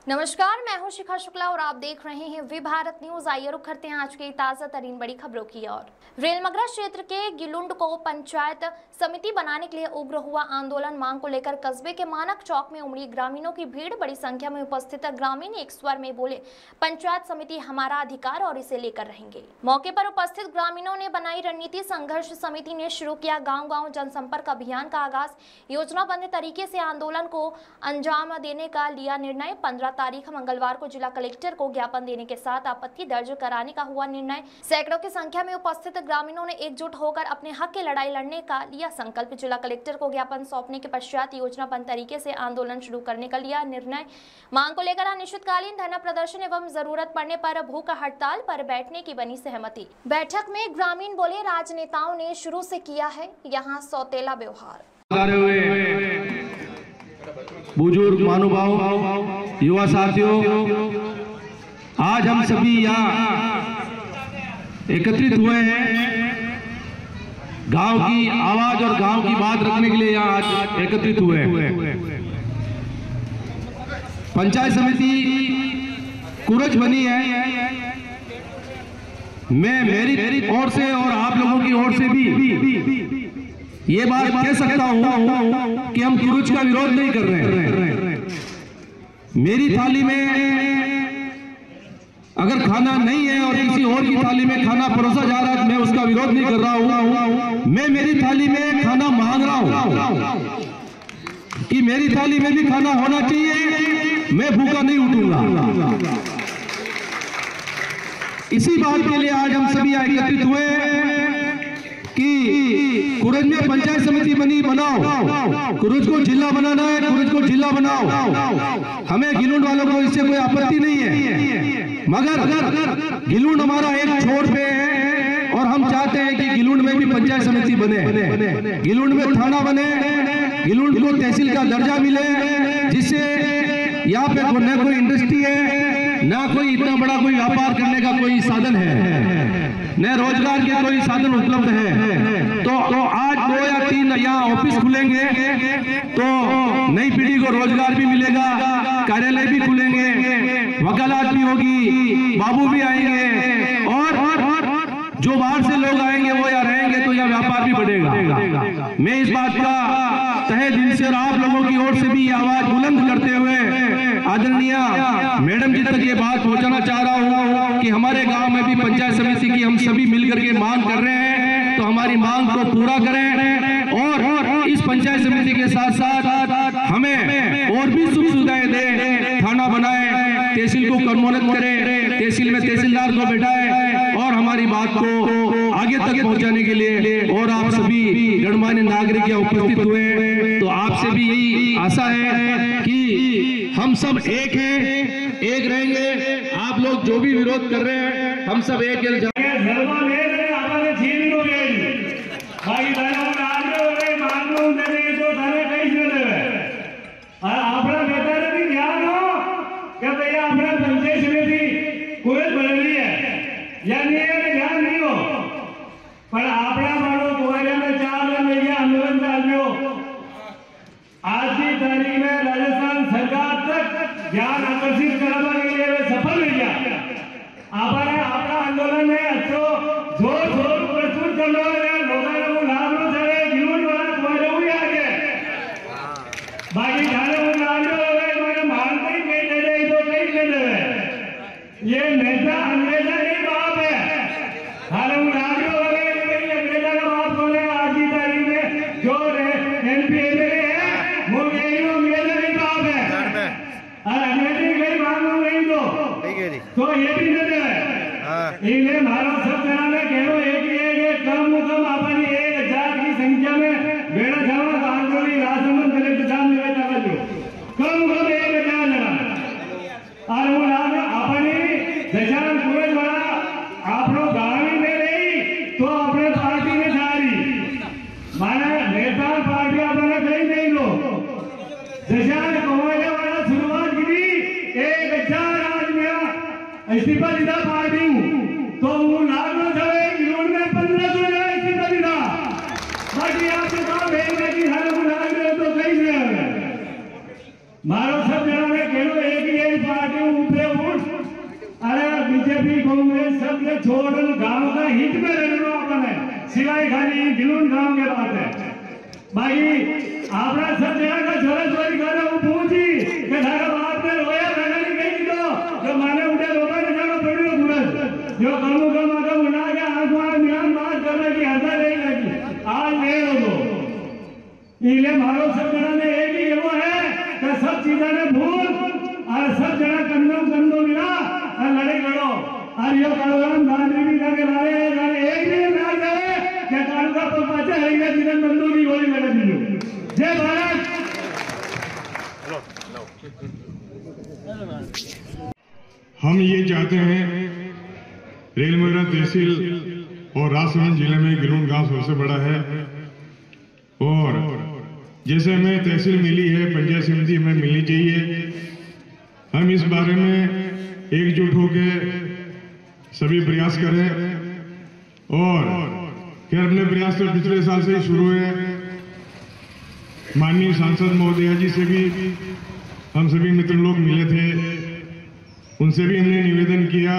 नमस्कार, मैं हूं शिखा शुक्ला और आप देख रहे हैं वी भारत न्यूज। आइए रुक करते हैं आज की ताजा तरीन बड़ी खबरों की ओर। रेलमगरा क्षेत्र के गिलुंड को पंचायत समिति बनाने के लिए उग्र हुआ आंदोलन। मांग को लेकर कस्बे के मानक चौक में उमड़ी ग्रामीणों की भीड़। बड़ी संख्या में उपस्थित ग्रामीण एक स्वर में बोले, पंचायत समिति हमारा अधिकार और इसे लेकर रहेंगे। मौके पर उपस्थित ग्रामीणों ने बनाई रणनीति। संघर्ष समिति ने शुरू किया गाँव-गाँव जनसंपर्क अभियान का आगाज। योजनाबद्ध तरीके से आंदोलन को अंजाम देने का लिया निर्णय। 15 तारीख मंगलवार को जिला कलेक्टर को ज्ञापन देने के साथ आपत्ति दर्ज कराने का हुआ निर्णय। सैकड़ों की संख्या में उपस्थित ग्रामीणों ने एकजुट होकर अपने हक की लड़ाई लड़ने का लिया संकल्प। जिला कलेक्टर को ज्ञापन सौंपने के पश्चात योजनाबद्ध तरीके से आंदोलन शुरू करने का लिया निर्णय। मांग को लेकर अनिश्चितकालीन धरना प्रदर्शन एवं जरूरत पड़ने पर भूख हड़ताल पर बैठने की बनी सहमति। बैठक में ग्रामीण बोले, राजनेताओं ने शुरू से किया है यहाँ सौतेला व्यवहार। बुजुर्ग महानुभाव, युवा साथियों, आज हम सभी यहाँ एकत्रित हुए हैं। गांव की आवाज और गांव की बात रखने के लिए यहाँ आज एकत्रित हुए हैं। पंचायत समिति कुरज बनी है। मैं मेरी ओर से और आप लोगों की ओर से भी ये बात कह सकता हूं कि हम कुरुच का विरोध नहीं कर रहे हैं। मेरी थाली में अगर खाना नहीं है और किसी और की थाली में खाना परोसा जा रहा है, मैं उसका विरोध नहीं कर रहा हूं। मैं मेरी थाली में खाना मांग रहा हूं कि मेरी थाली में भी खाना होना चाहिए। मैं भूखा नहीं उठूंगा। इसी बात के लिए आज हम सभी एकत्रित हुए कि कुरज में पंचायत समिति बनाओ। कुरज को जिला बनाना है, कुरज को जिला बनाओ। हमें गिलुंड वालों को इससे कोई आपत्ति नहीं है, मगर गिलुंड हमारा एक छोर पे है और हम चाहते हैं कि गिलुंड में भी पंचायत समिति बने, गिलुंड में थाना बने, गिलुंड को तहसील का दर्जा मिले, जिससे यहाँ पे न कोई इंडस्ट्री है, ना कोई इतना बड़ा कोई व्यापार करने का कोई साधन है, न रोजगार के कोई साधन उपलब्ध है। तो आज 2 या 3 यहाँ ऑफिस खुलेंगे तो नई पीढ़ी को रोजगार भी मिलेगा, कार्यालय भी खुलेंगे, वकालत भी होगी, बाबू भी आएंगे और जो बाहर से लोग आएंगे वो यहाँ रहेंगे तो यहाँ व्यापार भी बढ़ेगा। मैं इस बात का तहे दिल से और आप लोगों की ओर से भी आवाज बुलंद करते हुए आदरणीय मैडम जी तक ये बात पहुंचाना चाह रहा हूं कि हमारे गांव में भी पंचायत समिति की हम सभी मिलकर के मांग कर रहे हैं, तो हमारी मांग को पूरा करें और इस पंचायत समिति के साथ साथ हमें और भी सुख सुविधाएं दें। थाना बनाए, तहसील को कर्मोन्नत करें, तहसील में तहसीलदार को बैठाए और हमारी बात को आगे तक पहुंचाने के लिए और आप सभी गणमान्य नागरिक यहाँ उपस्थित हुए, तो आपसे भी यही आशा है कि हम सब एक हैं, एक रहेंगे। आप लोग जो भी विरोध कर रहे हैं, हम सब एक ध्यान आकर्षित करने के लिए सफल हो गया। आपका आंदोलन है अच्छो जोर जोर प्रस्तुत कर रहा है, लोगों को लाभ लो चले गिलुंड वाला तुम्हारे हुई आगे बाकी थाने को लाभ लो मैंने मानते ही कहीं दे रहे तो कहीं दे रहे। ये नेता अंग्रेजा नहीं बाप है। थाने को लाभ लो अंग्रेजा का बाप बोले आज की तारीख में जो एमपी है वो अंग्रेजा नहीं बाप है। अंग्रेजी कहीं मांगो नहीं तो ये भी नहीं है। इन्हें मारो सब जना में कहो एक कम अपन 1000 की संख्या में बेड़ा जावा आंदोलन राजमंद कलेक्टर साहब ने बता दो कम 1000 जना और वो अपनी दशान पूरे बड़ा आप लोग गाँव में रही तो अपने पार्टी में सारी माना नेता पार्टी अपने कहीं नहीं लो दशान कमाने वाला शुरुआत की 1000 आज मेरा इस्तीफा दीदा पार्टी हूँ तो वो लाभ में गिलुंड में 1500 जगह इस्तीफा दीदा बाकी आपके काम भेजने की हालत में तो कहीं से मारो सब जना में खेलो एक ही ऊपरे उठ। अरे बीजेपी कांग्रेस सब ये छोड़ गांव का हित में रहना अपन है, सिवाय खाली गिलून गांव के बात है। बाकी आपरा सब जगह का छोरा छोरी गाना वो पूछी कि धारा बाप ने रोया मैंने नहीं कही तो जो माने उठे रोका न जाना पड़ी हो पूरा जो कमू कम आगे उड़ा के आसमान मिलान बात करने की हदा नहीं लगी आज ले लो तो इले मारो सब जना ने एक ही वो है कि सब चीजें ने भूल और सब जना कंदो मिला और लड़े लड़ो और यो कालगाम दांडी भी जाके लारे एक दिन में आ जाए कि कालगा पर पाचे हरिया जिन बंदूक की गोली लगा दीजिए। जय भारत। हम ये चाहते हैं रेलमगरा तहसील और राजसमंद जिले में गिलून गांव सबसे बड़ा है और जैसे हमें तहसील मिली है पंचायत समिति हमें मिलनी चाहिए। हम इस बारे में एकजुट होकर सभी प्रयास करें और फिर अपने प्रयास तो पिछले साल से ही शुरू हुए। माननीय सांसद महोदया जी से भी हम सभी मित्र लोग मिले थे, उनसे भी हमने निवेदन किया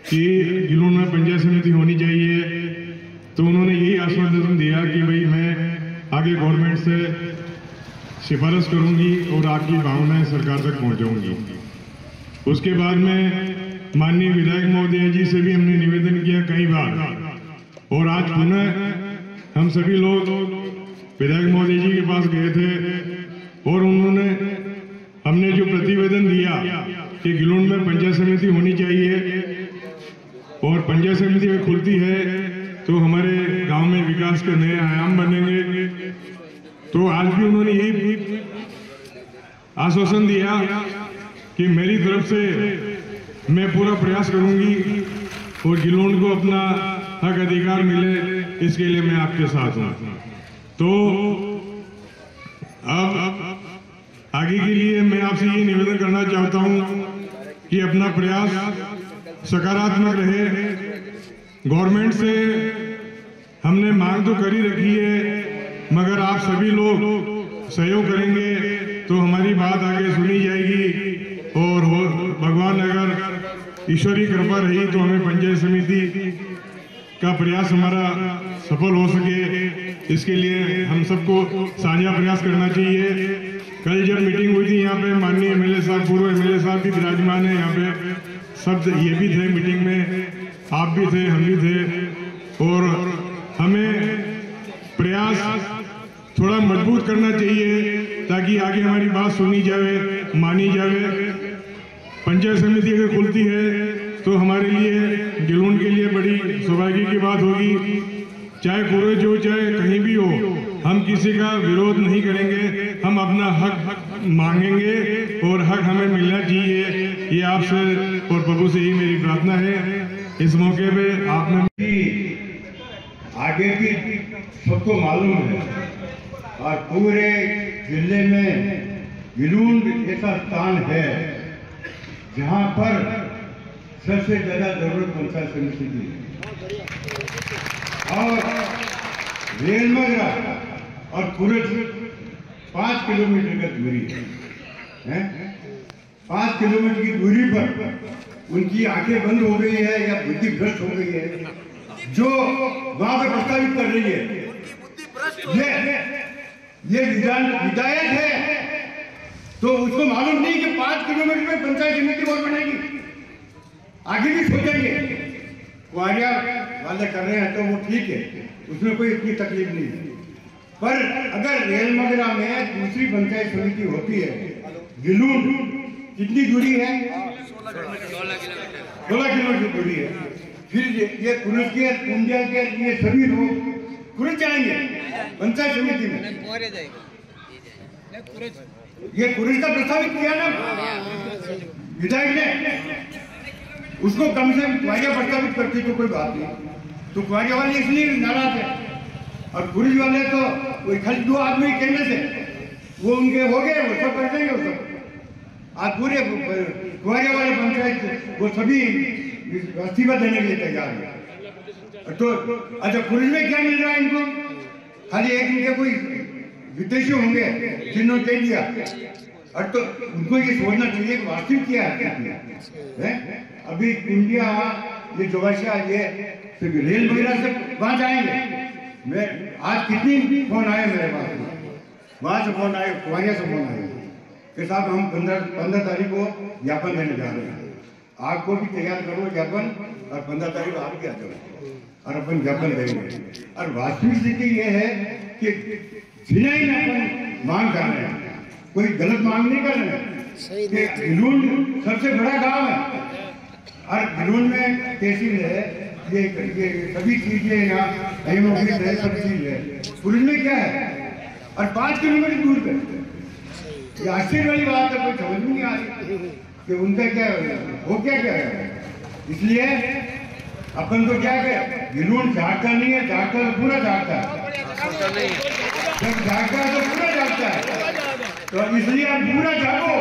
कि गिलून में पंचायत समिति होनी चाहिए, तो उन्होंने यही आश्वासन दिया कि भाई मैं आगे गवर्नमेंट से सिफारिश करूंगी और आपकी भावनाएं सरकार तक पहुंचाऊंगी। उसके बाद में माननीय विधायक महोदय जी से भी हमने निवेदन किया कई बार और आज पुनः हम सभी लोग विधायक महोदय जी के पास गए थे और उन्होंने हमने जो प्रतिवेदन दिया कि गिलून में पंचायत समिति होनी चाहिए और पंचायत समिति में खुलती है तो हमारे गांव में विकास के नए आयाम बनेंगे। तो आज भी उन्होंने यही आश्वासन दिया कि मेरी तरफ से मैं पूरा प्रयास करूंगी और गिलून को अपना हक अधिकार मिले, इसके लिए मैं आपके साथ हूं। तो अब आगे के लिए मैं आपसे ये निवेदन करना चाहता हूं कि अपना प्रयास सकारात्मक रहे। गवर्नमेंट से हमने मांग तो कर ही रखी है, मगर आप सभी लोग सहयोग करेंगे तो हमारी बात आगे सुनी जाएगी और भगवान अगर ईश्वरीय कृपा रही तो हमें पंचायत समिति का प्रयास हमारा सफल हो सके। इसके लिए हम सबको साझा प्रयास करना चाहिए। कल जब मीटिंग हुई थी यहाँ पे माननीय एमएलए साहब, पूर्व एमएलए साहब भी विराजमान है यहाँ पे, सब ये भी थे मीटिंग में, आप भी थे, हम भी थे और हमें प्रयास थोड़ा मजबूत करना चाहिए ताकि आगे हमारी बात सुनी जाए, मानी जाए। पंचायत समिति अगर खुलती है तो हमारे लिए गिलून के लिए बड़ी सौभाग्य की बात होगी। चाहे कुरेज हो चाहे कहीं भी हो, हम किसी का विरोध नहीं करेंगे, हम अपना हक मांगेंगे और हक हमें मिलना चाहिए। ये आपसे और प्रभु से ही मेरी प्रार्थना है। इस मौके पे आपने आगे की सबको मालूम है और पूरे जिले में गिलून ऐसा स्थान है जहां पर सबसे ज्यादा जरूरत पंचायत समिति की और रेलमगरा और कुरज 5 किलोमीटर का दूरी है। 5 किलोमीटर की दूरी पर उनकी आंखें बंद हो गई है या बुद्धि भ्रष्ट हो गई है, जो वहां पर प्रस्तावित कर रही है। ये विधायक है तो उसको मालूम नहीं कि 5 किलोमीटर में पंचायत समिति और बनेगी। आगे भी सोचेंगे, कुआरिया वाले कर रहे हैं तो वो ठीक है, उसमें कोई इतनी तकलीफ नहीं है। पर अगर रेलमगरा में दूसरी पंचायत समिति होती है, गिलून कितनी दूरी है? 16 किलोमीटर दूरी है। फिर ये कुरुज के कुंडिया के ये सभी लोग कुरुज जाएंगे पंचायत समिति में। ये कुरुज का प्रस्तावित किया ना विधायक ने, उसको कम से कम कुआरिया प्रस्तावित करती तो कोई बात नहीं, तो कुआरिया वाले इसलिए नाराज है और कुरुज वाले तो वही खाली 2 आदमी कहने से वो उनके हो गए, वो सब कर देंगे। वो सब आज पूरे कुआरिया वाले पंचायत वो सभी इस्तीफा देने के लिए तैयार है। तो अच्छा, कुरुज में क्या मिल रहा है इनको? खाली एक इनके कोई विदेशी होंगे जिन्होंने कह दिया और तो उनको ये सोचना चाहिए कि वास्तविक क्या है। अभी इंडिया ये जोशिया ये रेल वगैरह से वहां जाएंगे। मैं आज कितनी फोन आए मेरे पास, वहां से फोन आए, कुआरिया से फोन आए कि साहब हम 15 तारीख को ज्ञापन देने जा रहे हैं, आपको भी तैयार करो ज्ञापन, और 15 तारीख को आप भी आ जाओ और अपन ज्ञापन देंगे। और वास्तविक स्थिति ये है कि जिन्हें अपन मांग कर रहे हैं, कोई गलत मांग नहीं कर रहे हैं। गिलूंड सबसे बड़ा गांव है और गिलूंड में तहसील है, ये सभी चीजें यहाँ ऑफिस है, सब चीज है। पुलिस में क्या है और 5 किलोमीटर दूर पे। ये आश्चर्य वाली बात है, कोई समझ नहीं आ रही कि उनका क्या वो क्या है। इसलिए अपन तो क्या है, गिलूंड झाड़ता नहीं है, झाड़ता तो पूरा झाड़ता है, जब झाड़ता है तो पूरा झाड़ता है। तो इसलिए आप पूरा जागो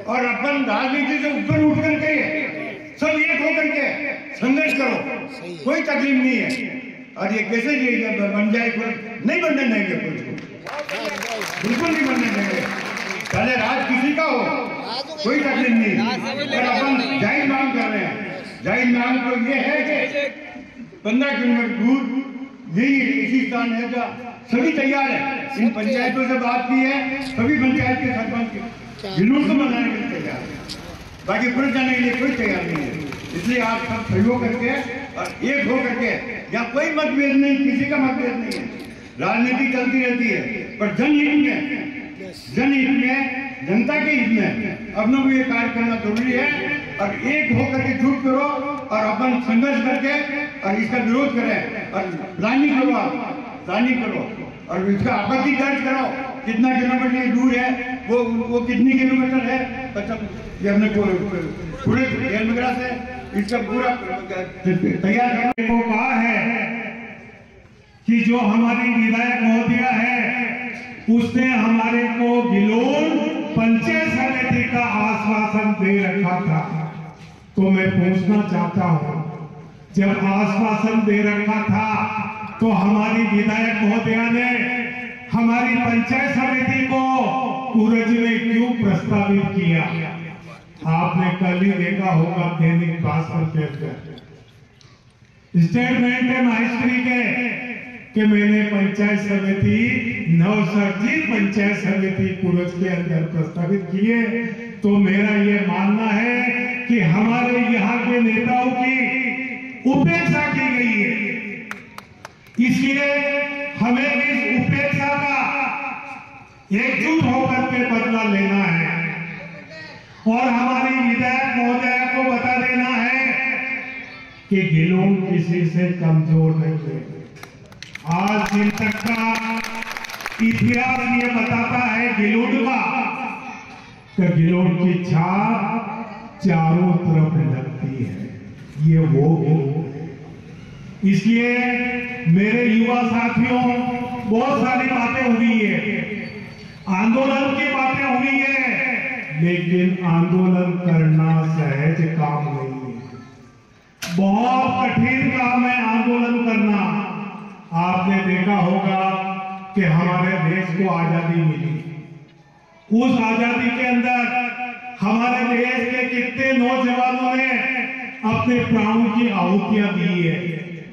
और अपन राजनीति से ऊपर उठ करके सब एक होकर के संघर्ष करो, कोई तकलीफ नहीं है। और ये कैसे बन जाए, नहीं बनने देंगे, बिल्कुल नहीं बनने देंगे। पहले राज किसी का हो, कोई तकलीफ नहीं। और अपन जाहिर मांग कर रहे हैं, जाहिर मांग तो ये है कि 15 किलोमीटर दूर यही इसी स्थान है जहाँ सभी तैयार है। इन पंचायतों से बात की है, सभी पंचायत के सरपंच गिलूंड को मनाने के लिए तैयार है, बाकी पुलिस जाने के लिए कोई तैयार नहीं है। इसलिए आप सब सहयोग करके और एक हो करके, यहाँ कोई मतभेद नहीं, किसी का मतभेद नहीं है। राजनीति चलती रहती है, पर जनहित में जनता के हित में अपनों को ये कार्य करना जरूरी है। और एक होकर के जुट करो और अपन संघर्ष करके और इसका विरोध करें और प्लानिंग करो, आप प्लानिंग करो और इसका आपत्ति दर्ज कराओ। कितना किलोमीटर दूर है, वो कितनी किलोमीटर है, ये हमने पूरे रेल वगैरह से इसका पूरा तैयार करने को कहा है कि जो हमारी विधायक महोदया है उसने हमारे को गिलूंड पंचायत समिति का आश्वासन दे रखा था। तो मैं पूछना चाहता हूं, जब आश्वासन दे रखा था तो हमारी विधायक महोदया ने हमारी पंचायत समिति को सूरज में क्यों प्रस्तावित किया? आपने कल ही देखा होगा दैनिक भास्कर के अंदर स्टेटमेंट है माहिस्ट्री के कि मैंने पंचायत समिति नवसर्जित पंचायत समिति सूरज के अंदर प्रस्तावित किए। तो मेरा ये मानना है कि हमारे यहाँ के नेताओं की उपेक्षा की गई है, इसलिए हमें इस उपेक्षा का एकजुट होकर के बदला लेना है और हमारी विधायक महोदया को बता देना है कि गिलूंड किसी से कमजोर नहीं है। आज दिन तक का इतिहास ये बताता है गिलूंड का कि गिलूंड की छाप चारों तरफ लगती है, ये वो गिलूंड है। इसलिए मेरे युवा साथियों, बहुत सारी बातें हुई है, आंदोलन की बातें हुई है, लेकिन आंदोलन करना सहज काम नहीं है, बहुत कठिन काम है आंदोलन करना। आपने देखा होगा कि हमारे देश को आजादी मिली, उस आजादी के अंदर हमारे देश के कितने नौजवानों ने अपने प्राणों की आहुतियां दी है,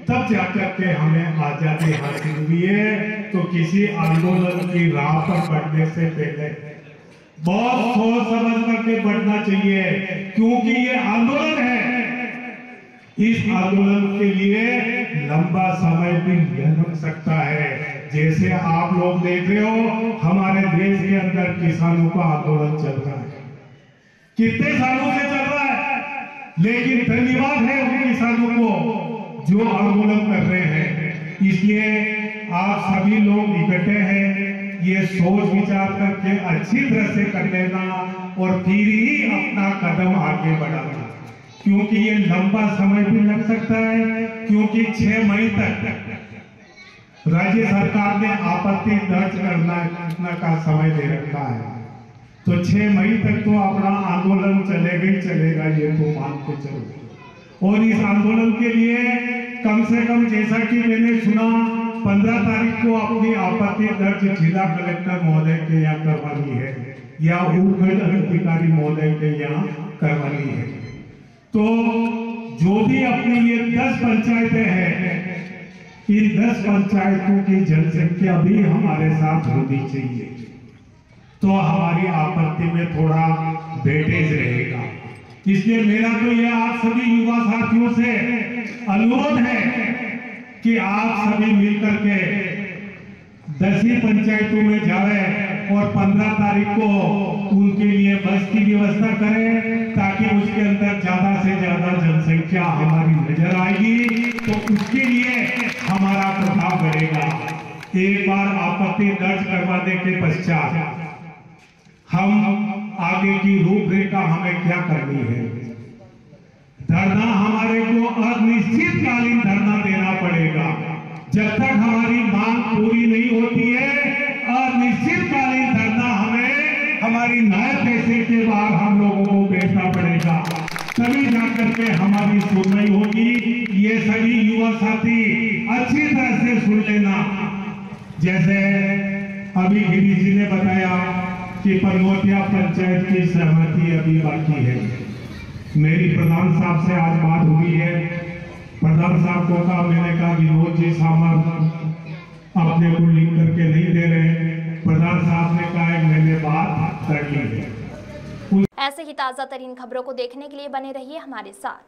तब जाकर के हमें आजादी हासिल हुई है। तो किसी आंदोलन की राह पर बढ़ने से पहले बहुत सोच समझ करके बढ़ना चाहिए, क्योंकि ये आंदोलन है। इस आंदोलन के लिए लंबा समय भी लग सकता है। जैसे आप लोग देख रहे हो हमारे देश के अंदर किसानों का आंदोलन चल रहा है, कितने सालों से चल रहा है, लेकिन धन्यवाद है उन किसानों को जो आंदोलन कर रहे हैं। इसलिए आप सभी लोग इकट्ठे हैं, ये सोच विचार करके अच्छी तरह से कर लेना और फिर ही अपना कदम आगे बढ़ाना, क्योंकि ये लंबा समय भी लग सकता है। क्योंकि 6 मई तक राज्य सरकार ने आपत्ति दर्ज करना का समय दे रखा है, तो 6 मई तक तो अपना आंदोलन चलेगा ही चलेगा, ये तो मान के चलो। और इस आंदोलन के लिए कम से कम, जैसा कि मैंने सुना, 15 तारीख को अपनी आपत्ति दर्ज जिला कलेक्टर महोदय के यहाँ करवानी है। या उपखंड अधिकारी महोदय के यहाँ करवानी है। तो जो भी अपनी ये 10 पंचायतें हैं, इन 10 पंचायतों की जनसंख्या भी हमारे साथ होनी चाहिए, तो हमारी आपत्ति में थोड़ा वेटेज रहेगा। इसलिए मेरा तो ये आप सभी युवा साथियों से अनुरोध है कि आप सभी मिलकर के 10 ही पंचायतों में जाए और 15 तारीख को उनके लिए बस की व्यवस्था करें, ताकि उसके अंदर ज्यादा से ज्यादा जनसंख्या हमारी नजर आएगी, तो उसके लिए हमारा प्रभाव बढ़ेगा। एक बार आपत्ति दर्ज करवाने के पश्चात हम आगे की रूपरेखा हमें क्या करनी है। धरना हमारे को अनिश्चितकालीन धरना देना पड़ेगा। जब तक हमारी मांग पूरी नहीं होती है, अनिश्चितकालीन धरना हमें हमारी न्याय पैसे के बाद हम लोगों को बैठना पड़ेगा, तभी जाकर के हमारी सुनवाई होगी। ये सभी युवा साथी अच्छी तरह से सुन लेना। जैसे अभी गिरीश जी ने बताया कि परनोतिया पंचायत की सहमति अभी बाकी है। मेरी प्रधान साहब से आज बात हुई है। प्रधान साहब को कहा, मैंने कहा विनोद जी साहब अपने को लिंक करके नहीं दे रहे। प्रधान साहब ने कहा मैंने बात कर ली है। ऐसे ही ताजा तरीन खबरों को देखने के लिए बने रहिए हमारे साथ।